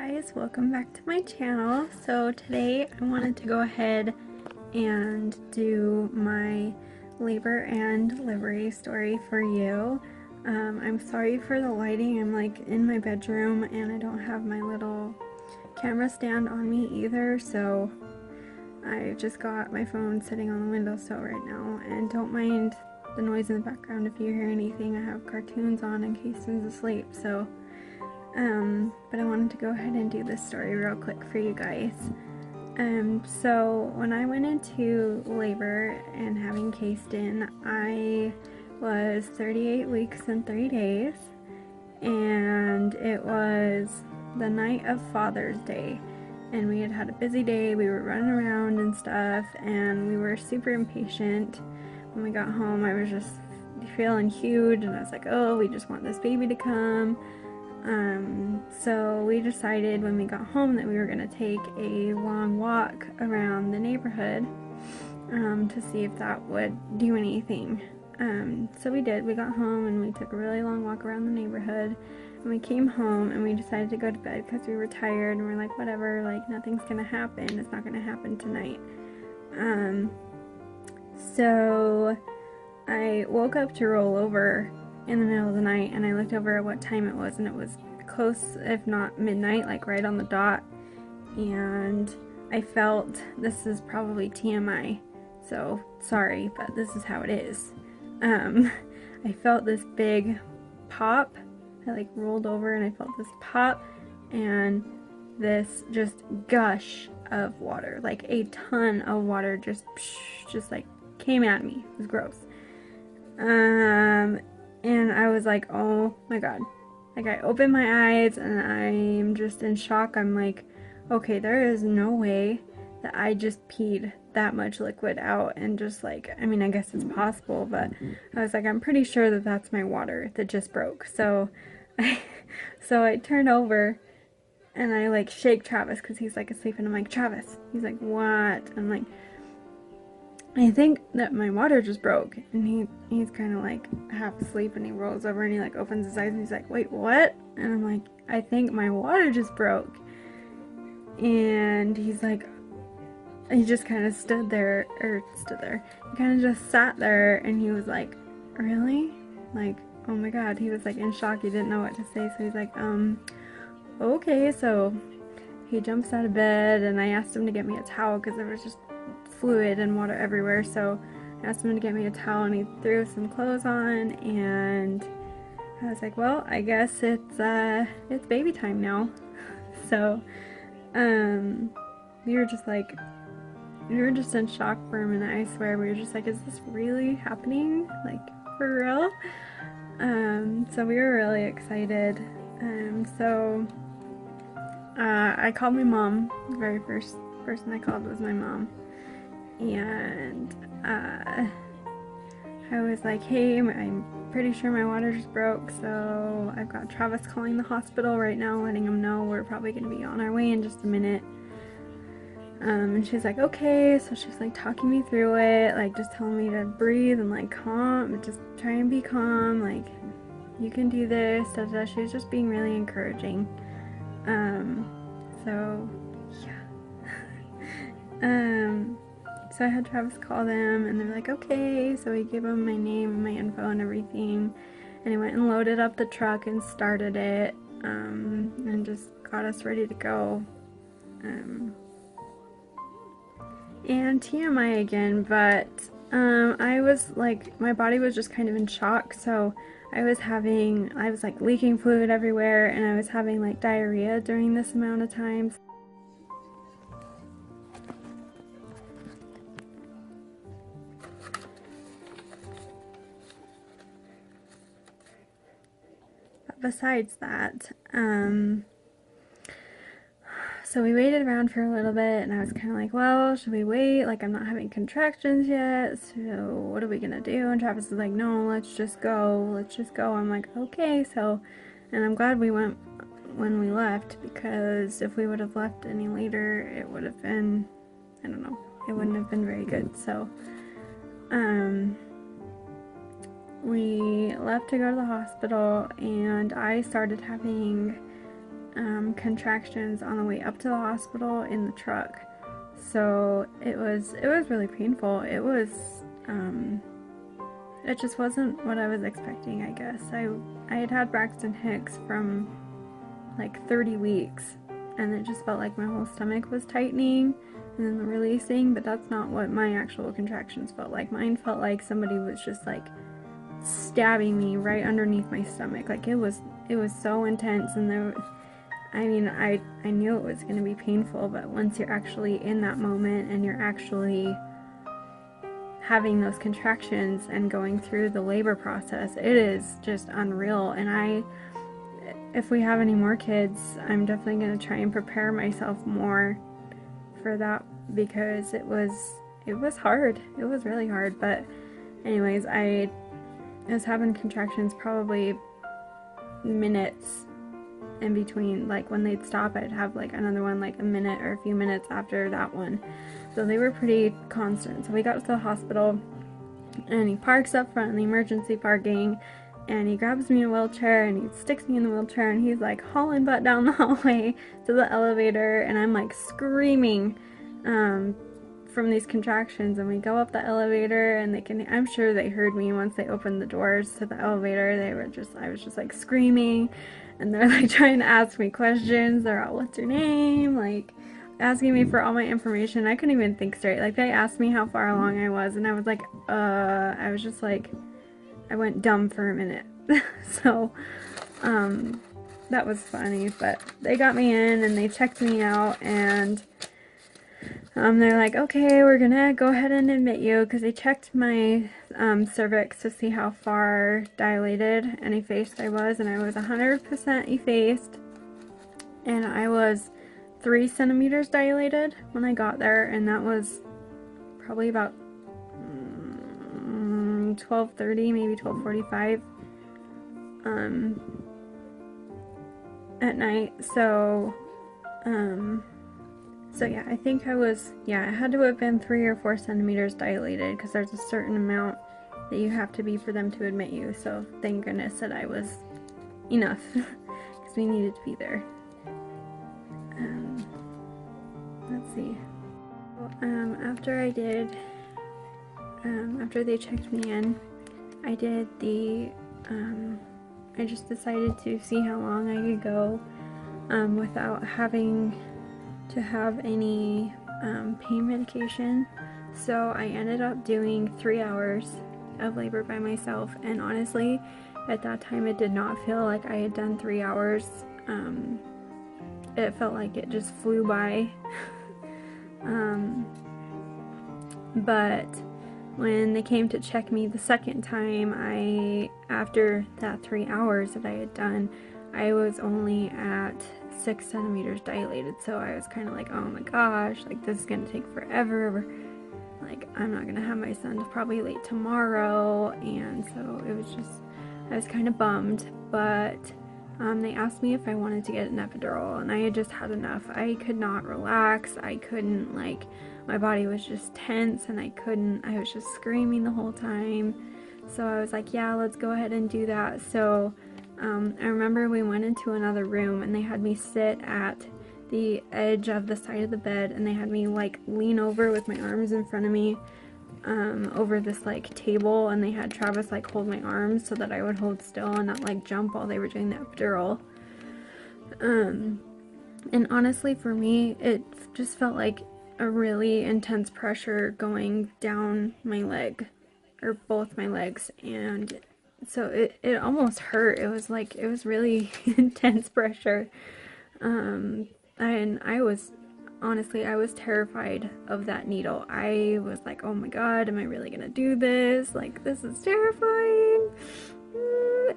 guys, welcome back to my channel. So today I wanted to go ahead and do my labor and delivery story for you. I'm sorry for the lighting. I'm like in my bedroom and I don't have my little camera stand on me either, so I just got my phone sitting on the windowsill right now, and don't mind the noise in the background if you hear anything. I have cartoons on in case he's asleep, so but I wanted to go ahead and do this story real quick for you guys. So when I went into labor and having Kayston, I was 38 weeks and 3 days, and it was the night of Father's Day, and we had a busy day. We were running around and stuff, and we were super impatient. When we got home, I was just feeling huge, and I was like, oh, we just want this baby to come. So we decided when we got home that we were going to take a long walk around the neighborhood to see if that would do anything. So we did. We got home and we took a really long walk around the neighborhood, and we came home and we decided to go to bed because we were tired, and we're like, whatever, like nothing's going to happen. It's not going to happen tonight. So I woke up to roll over in the middle of the night, and I looked over at what time it was, and it was close, if not midnight, like right on the dot. And I felt, this is probably TMI, so sorry, but this is how it is. I felt this big pop. I like rolled over and I felt this pop and this just gush of water, like a ton of water just like came at me. It was gross. And I was like, oh my god. Like, I opened my eyes and I'm just in shock. I'm like, okay, there is no way that I just peed that much liquid out, and just like, I mean, I guess it's possible, but I was like, I'm pretty sure that that's my water that just broke. So I turn over and I like shake Travis because he's like asleep, and I'm like, Travis. He's like, what? I'm like, I think that my water just broke. And he's kind of like half asleep, and he rolls over and he like opens his eyes and he's like, wait, what? And I'm like, I think my water just broke. And he's like, he just kind of stood there. He kind of just sat there, and he was like, really? Like, oh my god. He was like in shock. He didn't know what to say. So he's like, okay. So he jumps out of bed, and I asked him to get me a towel because there was just fluid and water everywhere. So I asked him to get me a towel, and he threw some clothes on, and I was like, well, I guess it's baby time now. So we were just in shock for a minute. I swear, we were just like, is this really happening, like for real? So we were really excited. I called my mom. The very first person I called was my mom. And I was like, hey, I'm pretty sure my water just broke, so I've got Travis calling the hospital right now, letting him know we're probably going to be on our way in just a minute. And she's like, okay. So she's like talking me through it, like just telling me to breathe and like just try and be calm, like you can do this, da, da. She was just being really encouraging. So yeah. So I had Travis call them, and they're like, okay. So we gave him my name and my info and everything, and he went and loaded up the truck and started it, and just got us ready to go. And TMI again, but I was like, my body was just kind of in shock, so I was like leaking fluid everywhere, and I was having like diarrhea during this amount of time. But besides that, so we waited around for a little bit, and I was kind of like, well, should we wait? Like, I'm not having contractions yet, so what are we gonna do? And Travis is like, no, let's just go. I'm like, okay. So, and I'm glad we went when we left, because if we would have left any later, it would have been, I don't know, it wouldn't have been very good. So, we left to go to the hospital, and I started having contractions on the way up to the hospital in the truck. So it was really painful. It just wasn't what I was expecting, I guess. I had Braxton Hicks from like 30 weeks, and it just felt like my whole stomach was tightening and then releasing, but that's not what my actual contractions felt like. Mine felt like somebody was just like stabbing me right underneath my stomach. Like it was so intense, and I knew it was going to be painful, but once you're actually in that moment and you're actually having those contractions and going through the labor process, it is just unreal. And if we have any more kids, I'm definitely going to try and prepare myself more for that, because it was hard. It was really hard. But anyways, I was having contractions probably minutes in between. Like when they'd stop, I'd have like another one like a minute or a few minutes after that one. So they were pretty constant. So we got to the hospital, and he parks up front in the emergency parking, and he grabs me in a wheelchair and he sticks me in the wheelchair, and he's like hauling butt down the hallway to the elevator, and I'm like screaming from these contractions. And we go up the elevator, and I'm sure they heard me once they opened the doors to the elevator. I was just like screaming, and they're like trying to ask me questions. They're all, what's your name? Like asking me for all my information. I couldn't even think straight. Like they asked me how far along I was, and I was like, I was just like, I went dumb for a minute. So, that was funny, but they got me in and they checked me out, and they're like, okay, we're gonna go ahead and admit you, because they checked my cervix to see how far dilated and effaced I was, and I was 100% effaced, and I was 3 centimeters dilated when I got there, and that was probably about 12:30, maybe 12:45 at night. So yeah, I think it had to have been 3 or 4 centimeters dilated, because there's a certain amount that you have to be for them to admit you. So thank goodness that I was enough, because we needed to be there. Let's see. After they checked me in, I just decided to see how long I could go without having to have any pain medication. So I ended up doing 3 hours of labor by myself, and honestly, at that time it did not feel like I had done 3 hours. It felt like it just flew by. But when they came to check me the second time, after that 3 hours that I had done, I was only at 6 centimeters dilated. So I was kind of like, oh my gosh, like this is gonna take forever. Like I'm not gonna have my son till probably late tomorrow. And so I was kind of bummed. But they asked me if I wanted to get an epidural, and I had just had enough. I could not relax. I couldn't, like, my body was just tense, and I was just screaming the whole time. So I was like, yeah, let's go ahead and do that. So I remember we went into another room, and they had me sit at the edge of the side of the bed, and they had me like lean over with my arms in front of me over this like table, and they had Travis like hold my arms so that I would hold still and not like jump while they were doing the epidural. And honestly, for me, it just felt like a really intense pressure going down my leg, or both my legs, and so it almost hurt. It was really intense pressure. And I was terrified of that needle. I was like, oh my god, am I really gonna do this? Like, this is terrifying.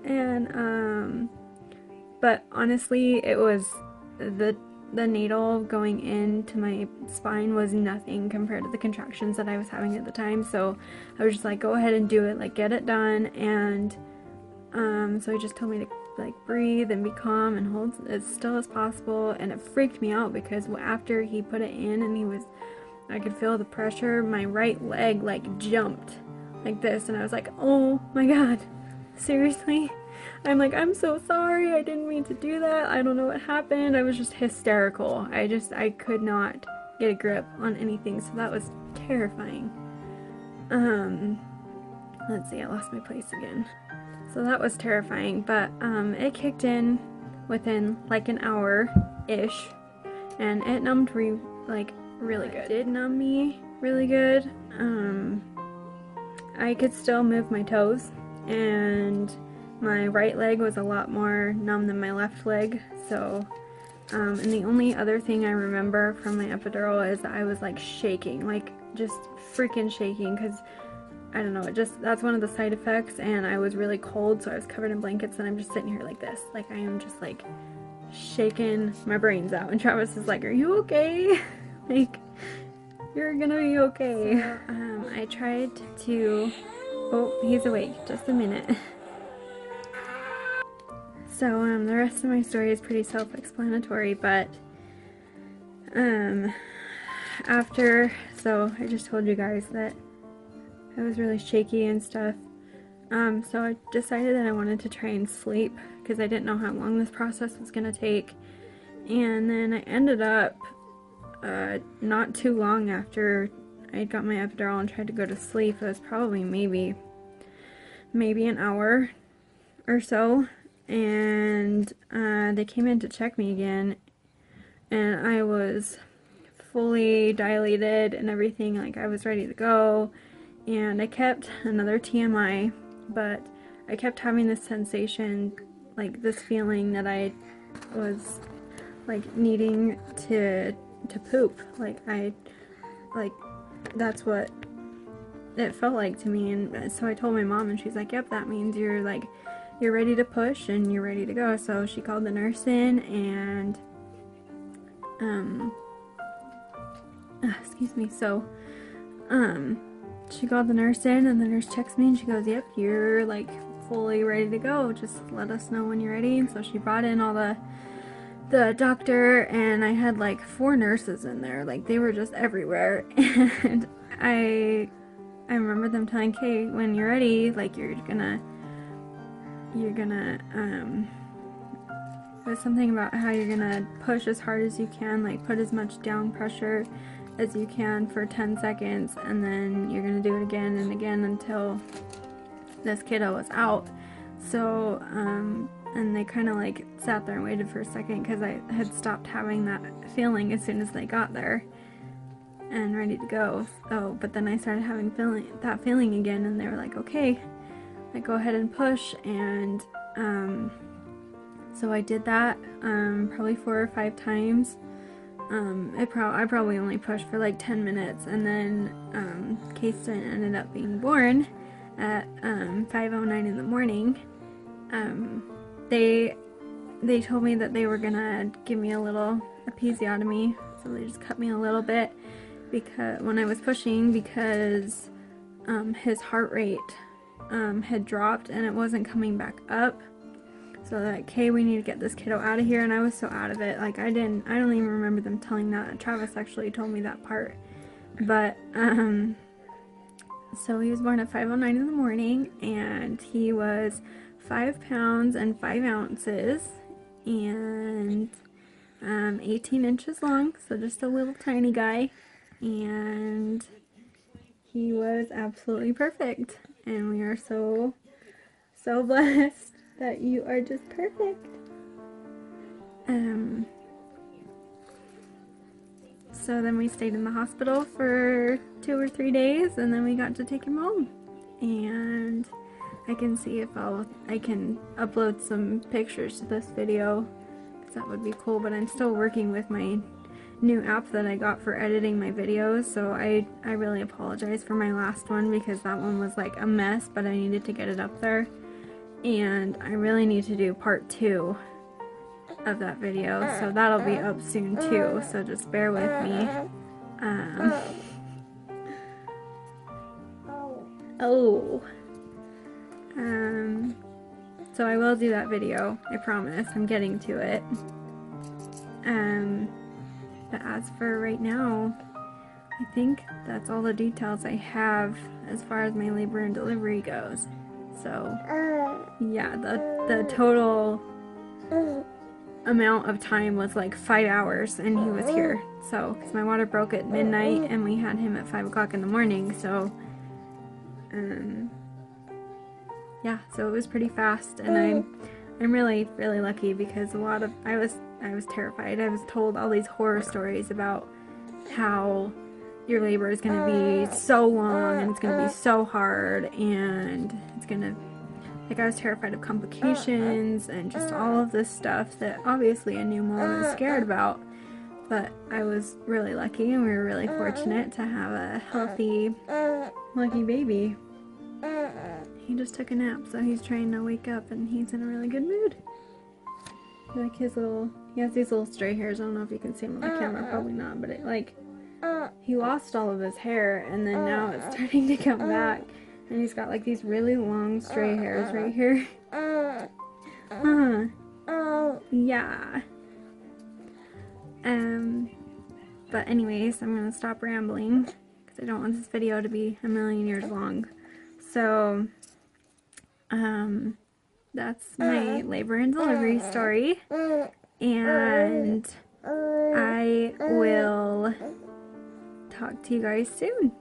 And but honestly, it was the needle going into my spine was nothing compared to the contractions that I was having at the time. So I was just like, go ahead and do it, like get it done. And so he just told me to like breathe and be calm and hold as still as possible. And it freaked me out because after he put it in and I could feel the pressure, my right leg like jumped like this, and I was like, oh my god, seriously? I'm like, I'm so sorry, I didn't mean to do that, I don't know what happened. I was just hysterical. I could not get a grip on anything, so that was terrifying. Let's see, I lost my place again. So that was terrifying, but it kicked in within like an hour-ish, and it numbed really good. It did numb me really good. I could still move my toes, and my right leg was a lot more numb than my left leg, so, and the only other thing I remember from my epidural is that I was like shaking, like just freaking shaking, because I don't know, that's one of the side effects, and I was really cold, so I was covered in blankets, and I'm just sitting here like this, like I am just like shaking my brains out, and Travis is like, are you okay? Like, you're gonna be okay. So, I tried to, oh, he's awake, just a minute. So, the rest of my story is pretty self-explanatory, but, so I just told you guys that I was really shaky and stuff. So I decided that I wanted to try and sleep, because I didn't know how long this process was gonna take. And then I ended up, not too long after I got my epidural and tried to go to sleep, it was probably maybe an hour or so, and they came in to check me again, and I was fully dilated and everything, like I was ready to go, and I kept, another TMI, but I kept having this sensation, like this feeling that I was like needing to poop, like that's what it felt like to me. And so I told my mom, and she's like, yep, that means you're ready to push and you're ready to go. So she called the nurse in, and excuse me, so she called the nurse in, and the nurse checks me, and she goes, yep, you're like fully ready to go, just let us know when you're ready. And so she brought in all the doctor, and I had like 4 nurses in there, like they were just everywhere. And I remember them telling Kay, when you're ready, like you're gonna it was something about how you're gonna push as hard as you can, like put as much down pressure as you can for 10 seconds, and then you're gonna do it again and again until this kiddo was out. So and they kind of like sat there and waited for a second, because I had stopped having that feeling as soon as they got there and ready to go. So, but then I started having that feeling again, and they were like, okay, like go ahead and push. And so I did that probably 4 or 5 times. I probably only pushed for like 10 minutes, and then Kayston ended up being born at 5:09 in the morning. They told me that they were gonna give me a episiotomy, so they just cut me a little bit because when I was pushing, because his heart rate had dropped and it wasn't coming back up. So like, okay, we need to get this kiddo out of here, and I was so out of it. Like I don't even remember them telling that. Travis actually told me that part. But so he was born at 5:09 in the morning, and he was 5 pounds and 5 ounces, and 18 inches long, so just a little tiny guy, and he was absolutely perfect, and we are so blessed that you are just perfect. So then we stayed in the hospital for 2 or 3 days, and then we got to take him home, and I can see if I can upload some pictures to this video, because that would be cool. But I'm still working with my new app that I got for editing my videos, so I really apologize for my last one, because that one was like a mess, but I needed to get it up there, and I really need to do part 2 of that video, so that'll be up soon too, so just bear with me. So I will do that video, I promise. I'm getting to it. But as for right now, I think that's all the details I have as far as my labor and delivery goes. So yeah, the total amount of time was like 5 hours, and he was here. So, because my water broke at midnight, and we had him at 5 o'clock in the morning, so, yeah, so it was pretty fast, and I'm really, really lucky, because I was terrified. I was told all these horror stories about how your labor is going to be so long, and it's going to be so hard, and it's going to, like, I was terrified of complications, and just all of this stuff that obviously a new mom is scared about. But I was really lucky, and we were really fortunate to have a healthy, lucky baby. He just took a nap, so he's trying to wake up, and he's in a really good mood. Like he has these little stray hairs. I don't know if you can see them on the camera, probably not, but he lost all of his hair, and then now it's starting to come back, and he's got like these really long stray hairs right here. Yeah. But anyways, I'm gonna stop rambling, because I don't want this video to be a million years long. So, that's my labor and delivery story, and I will talk to you guys soon.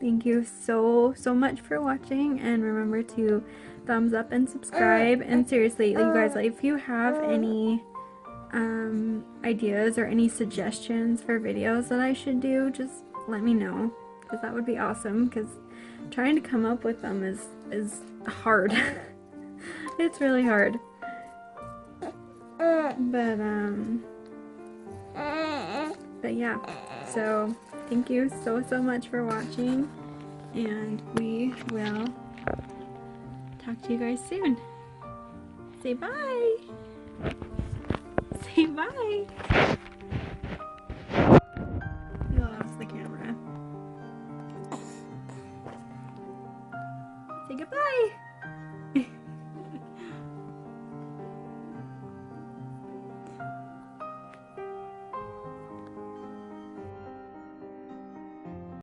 Thank you so much for watching, and remember to thumbs up and subscribe. And seriously, you guys, like, if you have any ideas or any suggestions for videos that I should do, just let me know, because that would be awesome, because trying to come up with them is hard. It's really hard. But yeah, so thank you so much for watching, and we will talk to you guys soon. Say bye. Say bye. You lost the camera. Say goodbye.